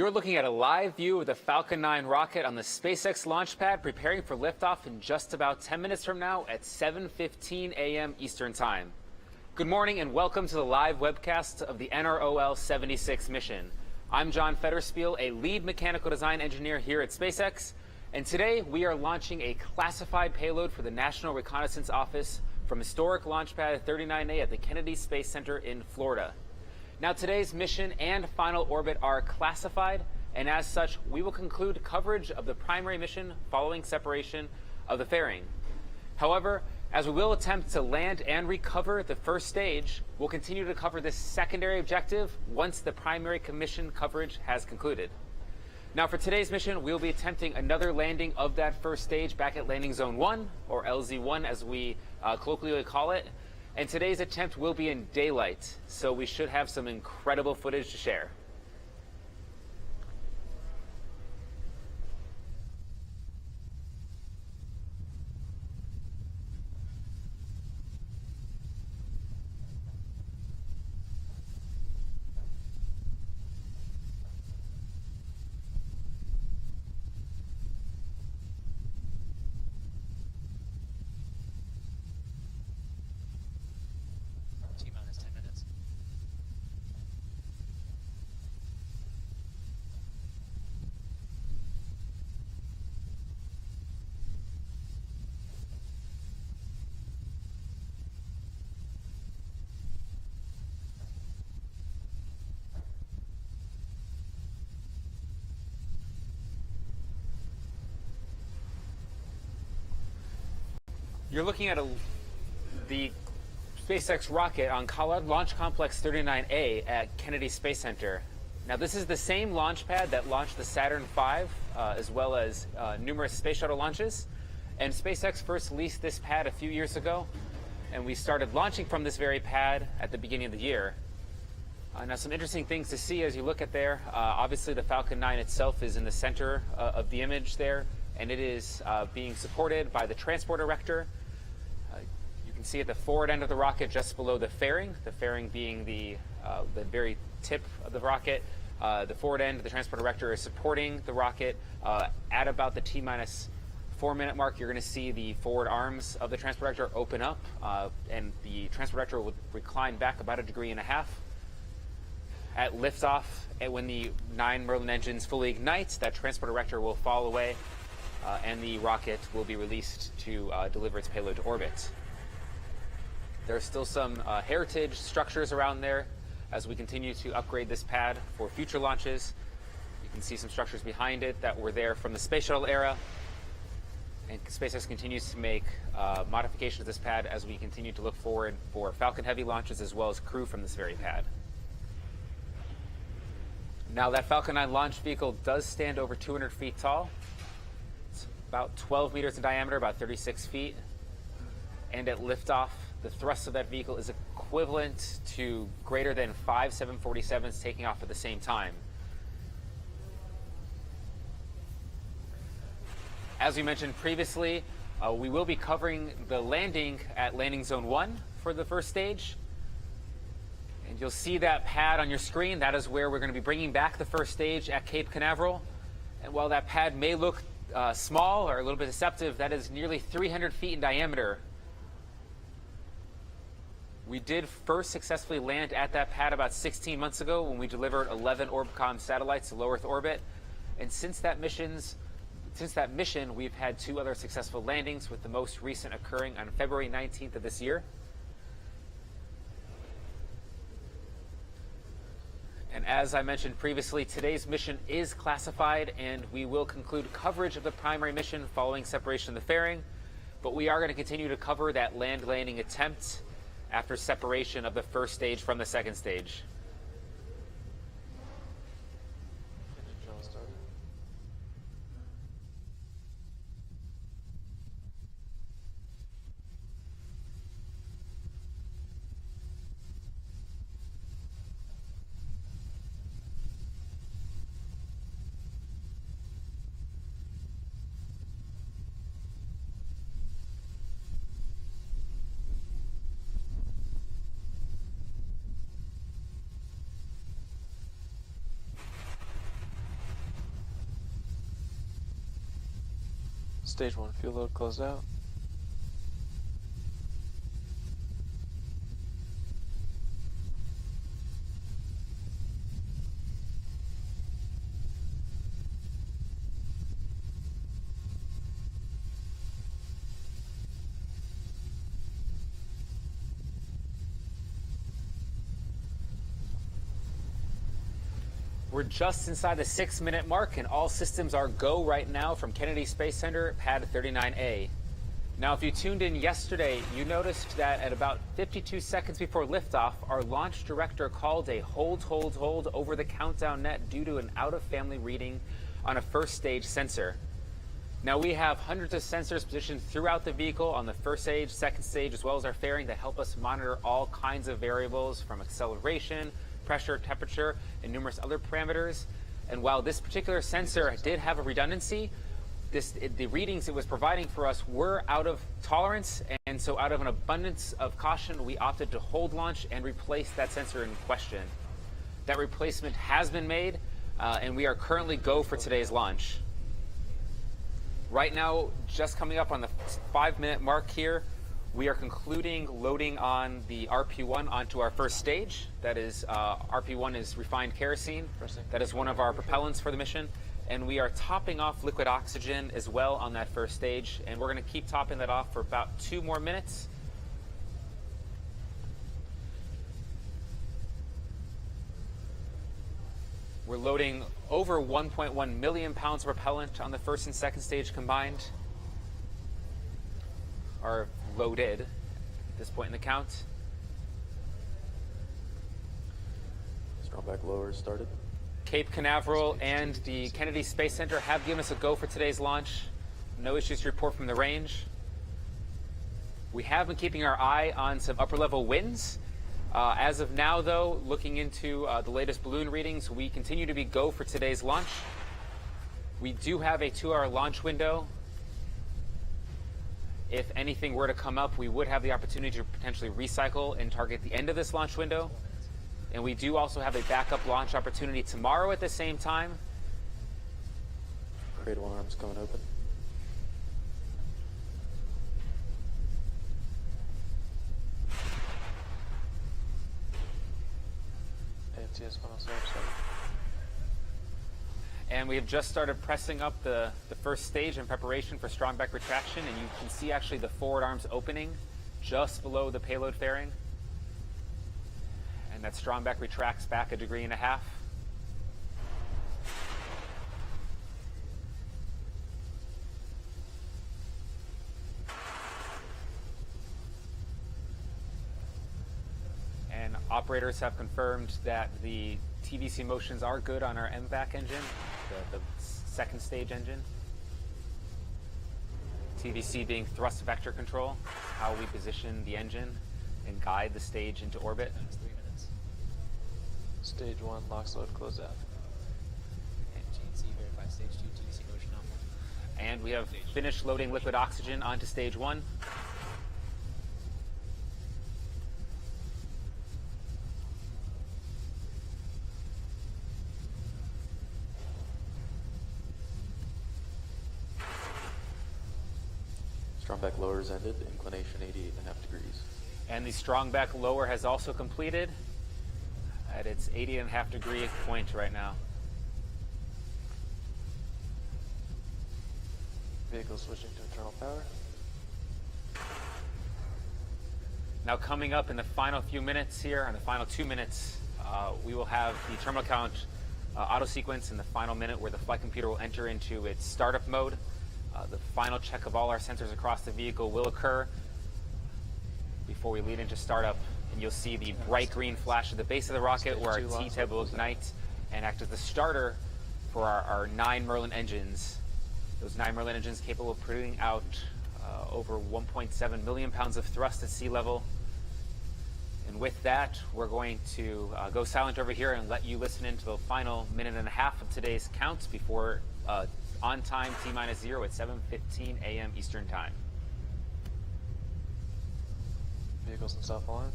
You're looking at a live view of the Falcon 9 rocket on the SpaceX launch pad, preparing for liftoff in just about 10 minutes from now at 7:15 a.m. Eastern Time. Good morning and welcome to the live webcast of the NROL 76 mission. I'm John Fetterspiel, a lead mechanical design engineer here at SpaceX, and today we are launching a classified payload for the National Reconnaissance Office from historic Launch Pad 39A at the Kennedy Space Center in Florida. Now, today's mission and final orbit are classified, and as such, we will conclude coverage of the primary mission following separation of the fairing. However, as we will attempt to land and recover the first stage, we'll continue to cover this secondary objective once the primary mission coverage has concluded. Now, for today's mission, we will be attempting another landing of that first stage back at Landing Zone 1, or LZ1 as we colloquially call it. And today's attempt will be in daylight, so we should have some incredible footage to share. T-minus 10 minutes. You're looking at the SpaceX rocket on Launch Complex 39A at Kennedy Space Center. Now, this is the same launch pad that launched the Saturn V, as well as numerous space shuttle launches. And SpaceX first leased this pad a few years ago, and we started launching from this very pad at the beginning of the year. Now, some interesting things to see as you look at there. Obviously, the Falcon 9 itself is in the center of the image there, and it is being supported by the transport erector. You can see at the forward end of the rocket just below the fairing being the very tip of the rocket. The forward end of the transport erector is supporting the rocket. At about the T-minus 4-minute mark, you're going to see the forward arms of the transport erector open up, and the transport erector will recline back about 1.5 degrees. At liftoff, and when the 9 Merlin engines fully ignite, that transport erector will fall away, and the rocket will be released to deliver its payload to orbit. There are still some heritage structures around there as we continue to upgrade this pad for future launches. You can see some structures behind it that were there from the space shuttle era. And SpaceX continues to make modifications to this pad as we continue to look forward for Falcon Heavy launches as well as crew from this very pad. Now, that Falcon 9 launch vehicle does stand over 200 feet tall. It's about 12 meters in diameter, about 36 feet. And at liftoff, the thrust of that vehicle is equivalent to greater than 5 747s taking off at the same time. As we mentioned previously, we will be covering the landing at Landing Zone 1 for the first stage. And you'll see that pad on your screen. That is where we're going to be bringing back the first stage at Cape Canaveral. And while that pad may look small or a little bit deceptive, that is nearly 300 feet in diameter. We did first successfully land at that pad about 16 months ago when we delivered 11 Orbcomm satellites to low Earth orbit. And since that mission, we've had 2 other successful landings, with the most recent occurring on February 19th of this year. And as I mentioned previously, today's mission is classified, and we will conclude coverage of the primary mission following separation of the fairing. But we are going to continue to cover that landing attempt after separation of the first stage from the second stage. Stage 1 fuel load closed out. We're just inside the 6-minute mark, and all systems are go right now from Kennedy Space Center, pad 39A. Now, if you tuned in yesterday, you noticed that at about 52 seconds before liftoff, our launch director called a hold over the countdown net due to an out-of-family reading on a first stage sensor. Now, we have hundreds of sensors positioned throughout the vehicle on the first stage, second stage, as well as our fairing that help us monitor all kinds of variables from acceleration, pressure, temperature, and numerous other parameters. And while this particular sensor did have a redundancy, the readings it was providing for us were out of tolerance, and so out of an abundance of caution, we opted to hold launch and replace that sensor in question. That replacement has been made, and we are currently go for today's launch. Right now, just coming up on the 5-minute mark here, we are concluding loading on the RP1 onto our first stage. That is, RP1 is refined kerosene. That is one of our propellants for the mission. And we are topping off liquid oxygen as well on that first stage. And we're going to keep topping that off for about 2 more minutes. We're loading over 1.1 million pounds of propellant on the first and second stage combined. Are loaded at this point in the count. Strongback lower started. Cape Canaveral and the Kennedy Space Center have given us a go for today's launch. No issues to report from the range. We have been keeping our eye on some upper level winds. As of now, though, looking into the latest balloon readings, we continue to be go for today's launch. We do have a 2-hour launch window. If anything were to come up, we would have the opportunity to potentially recycle and target the end of this launch window. And we do also have a backup launch opportunity tomorrow at the same time. Cradle arms coming open. AFTS funnel started. And we have just started pressing up the first stage in preparation for strongback retraction, and you can see actually the forward arms opening just below the payload fairing. And that strongback retracts back 1.5 degrees. And operators have confirmed that the TVC motions are good on our MVAC engine, the second stage engine. TVC being thrust vector control, how we position the engine and guide the stage into orbit. That was 3 minutes. Stage 1 LOX load closed out. And GNC verify stage 2 TVC motion nominal. And we have finished loading liquid oxygen onto stage 1. Strongback lowers ended, inclination 88.5 degrees. And the strongback lower has also completed at its 80.5 degree point right now. Vehicle switching to internal power. Now coming up in the final few minutes here, in the final 2 minutes, we will have the terminal count auto sequence in the final minute where the flight computer will enter into its startup mode. The final check of all our sensors across the vehicle will occur before we lead into startup, and you'll see the bright green flash at the base of the rocket where our T-tab will ignite and act as the starter for our 9 Merlin engines. Those 9 Merlin engines capable of putting out over 1.7 million pounds of thrust at sea level. And with that, we're going to go silent over here and let you listen into the final 1.5 minutes of today's counts before on time T-0 at 7:15 a.m. Eastern Time. Vehicles in south line.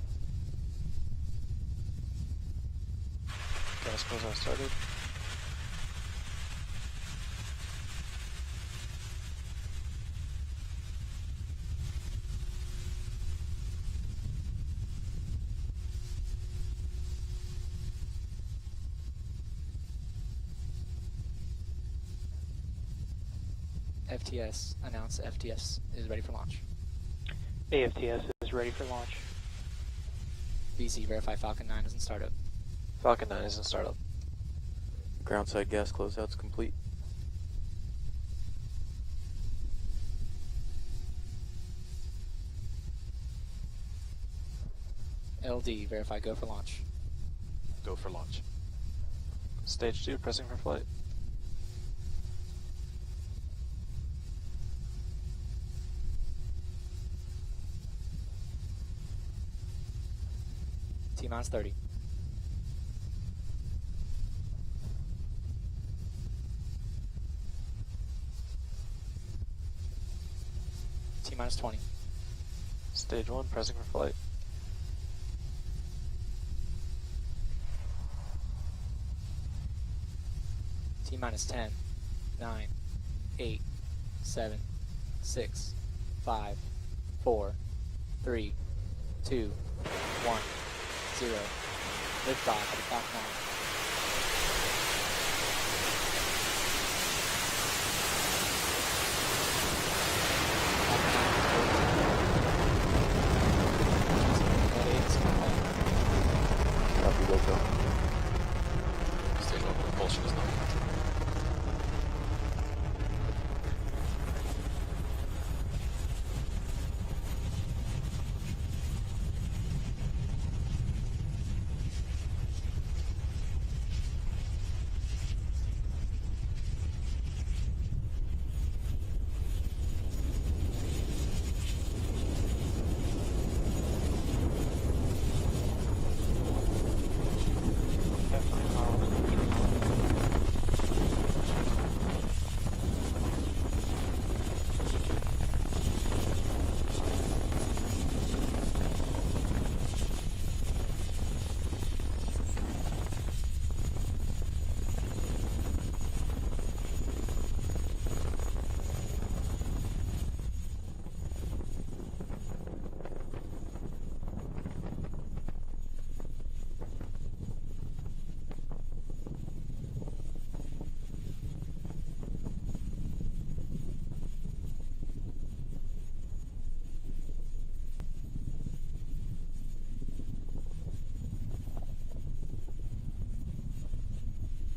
Gas closeout started. FTS, announce FTS is ready for launch. AFTS is ready for launch. VC, verify Falcon 9 is in startup. Falcon 9 is in startup. Groundside gas closeout's complete. LD, verify go for launch. Go for launch. Stage 2, pressing for flight. T-minus 30. T-minus 20. Stage 1, pressing for flight. T-minus 10, 9, 8, 7, 6, 5, 4, 3, 2, 1, 0. Liftoff at Falcon 9. Copy, Wilco. Stage 1, propulsion is not launch.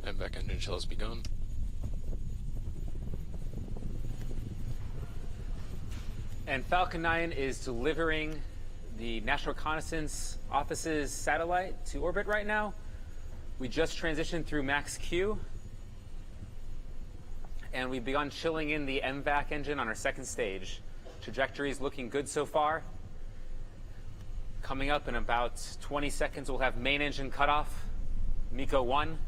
And back engine shell has begun. And Falcon 9 is delivering the National Reconnaissance Office's satellite to orbit right now. We just transitioned through max Q, and we've begun chilling in the MVAC engine on our second stage. Trajectory is looking good so far. Coming up in about 20 seconds, we'll have main engine cutoff, MECO 1.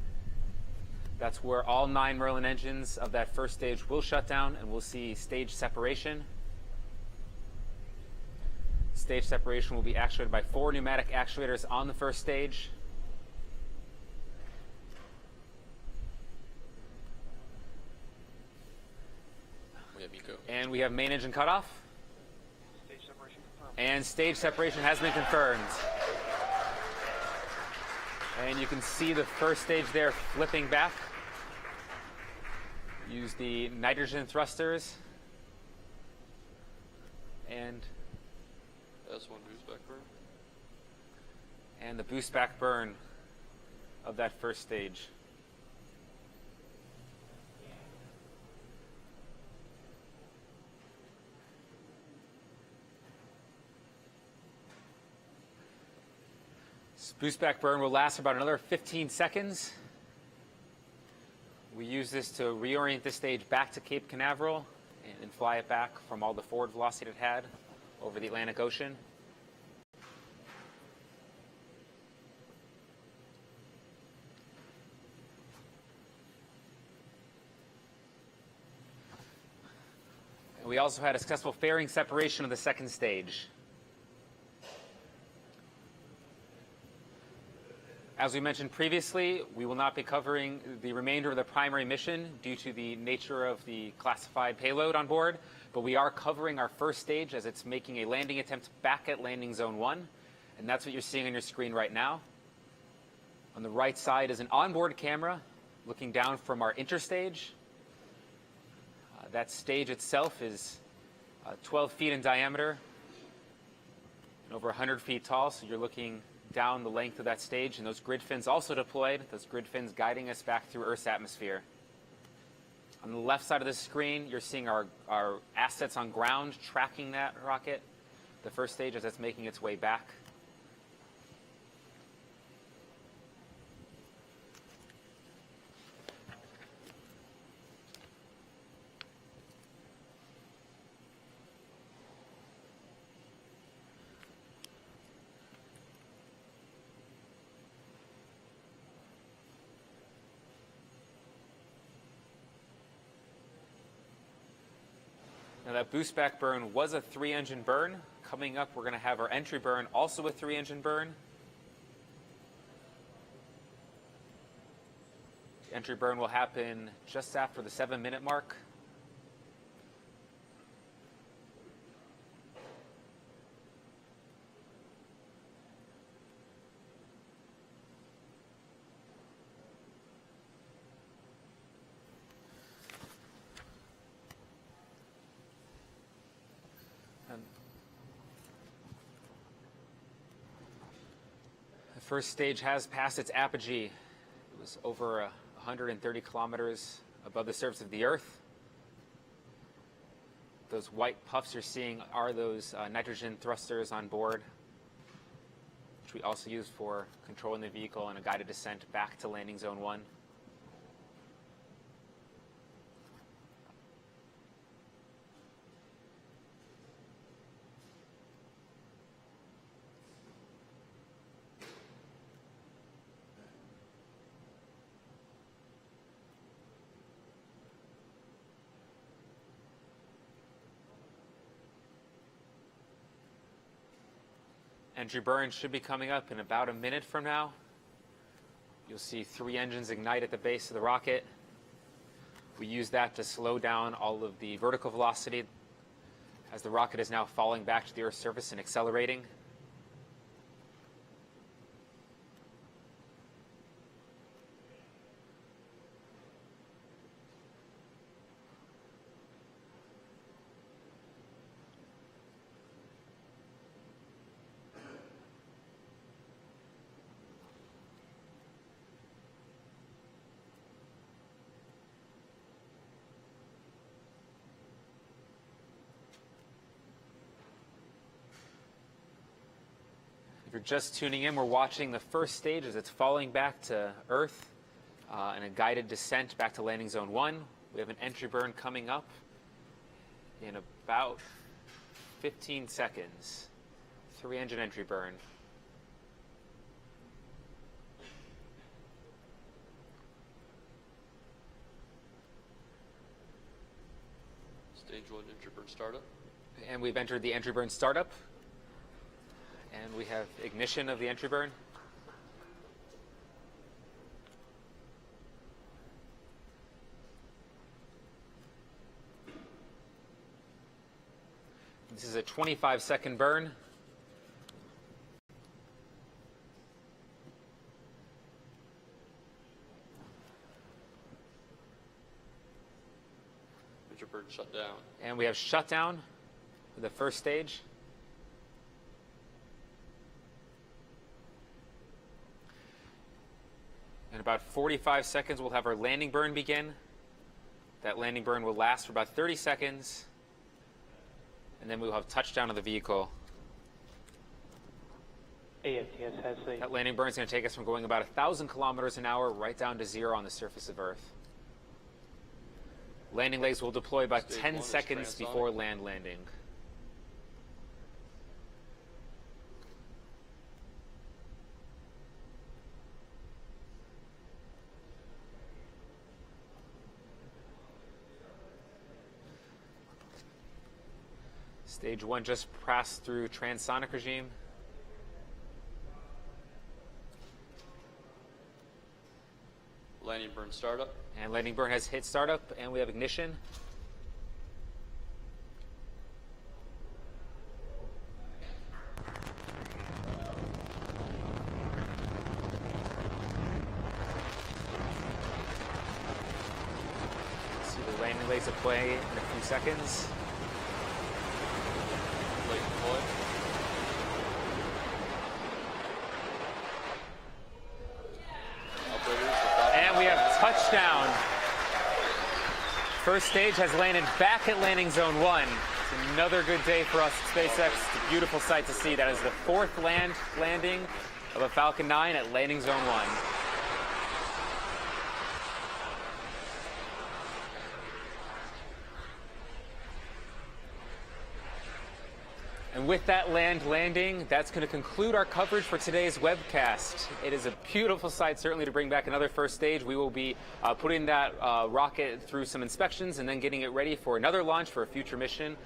That's where all 9 Merlin engines of that first stage will shut down, and we'll see stage separation. Stage separation will be actuated by 4 pneumatic actuators on the first stage. We have MECO. And we have main engine cutoff. And stage separation has been confirmed. And you can see the first stage there flipping back. Use the nitrogen thrusters. And S1 boost back burn. the boost back burn of that first stage. This boost back burn will last about another 15 seconds. We use this to reorient the stage back to Cape Canaveral and fly it back from all the forward velocity it had over the Atlantic Ocean. And we also had a successful fairing separation of the second stage. As we mentioned previously, we will not be covering the remainder of the primary mission due to the nature of the classified payload on board, but we are covering our first stage as it's making a landing attempt back at landing zone 1, and that's what you're seeing on your screen right now. On the right side is an onboard camera looking down from our interstage. That stage itself is 12 feet in diameter and over 100 feet tall, so you're looking down the length of that stage, and those grid fins also deployed, those grid fins guiding us back through Earth's atmosphere. On the left side of the screen, you're seeing our assets on ground tracking that rocket, the first stage as it's making its way back. Now that boost back burn was a 3-engine burn. Coming up, we're going to have our entry burn, also a 3-engine burn. The entry burn will happen just after the 7-minute mark. The first stage has passed its apogee. It was over 130 kilometers above the surface of the Earth. Those white puffs you're seeing are those nitrogen thrusters on board, which we also use for controlling the vehicle in a guided descent back to landing zone 1. Entry burn should be coming up in about a minute from now. You'll see 3 engines ignite at the base of the rocket. We use that to slow down all of the vertical velocity as the rocket is now falling back to the Earth's surface and accelerating. If you're just tuning in, we're watching the first stage as it's falling back to Earth in a guided descent back to landing zone 1. We have an entry burn coming up in about 15 seconds. 3-engine entry burn. Stage 1 entry burn startup. And we've entered the entry burn startup. And we have ignition of the entry burn. This is a 25-second burn. Entry burn shut down. And we have shutdown for the first stage. In about 45 seconds, we'll have our landing burn begin. That landing burn will last for about 30 seconds. And then we'll have touchdown of the vehicle. AFTS has a That landing burn is going to take us from going about 1,000 kilometers an hour right down to 0 on the surface of Earth. Landing legs will deploy about Stage 10 1 is seconds transonic. before landing. Stage 1 just passed through transonic regime. Landing burn startup. And landing burn has hit startup, and we have ignition. See the landing ready to play in a few seconds. Late deploy. And we have touchdown. First stage has landed back at landing zone 1. It's another good day for us at SpaceX. It's a beautiful sight to see. That is the 4th landing of a Falcon 9 at landing zone 1. And with that landing, that's going to conclude our coverage for today's webcast. It is a beautiful sight, certainly, to bring back another first stage. We will be putting that rocket through some inspections and then getting it ready for another launch for a future mission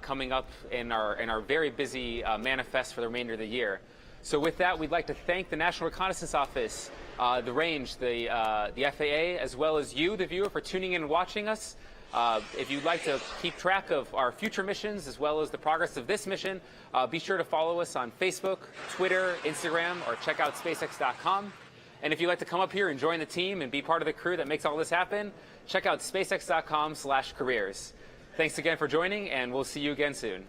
coming up in our very busy manifest for the remainder of the year. So with that, we'd like to thank the National Reconnaissance Office, the range, the FAA, as well as you, the viewer, for tuning in and watching us. If you'd like to keep track of our future missions as well as the progress of this mission, be sure to follow us on Facebook, Twitter, Instagram, or check out SpaceX.com. And if you'd like to come up here and join the team and be part of the crew that makes all this happen, check out SpaceX.com/careers. Thanks again for joining, and we'll see you again soon.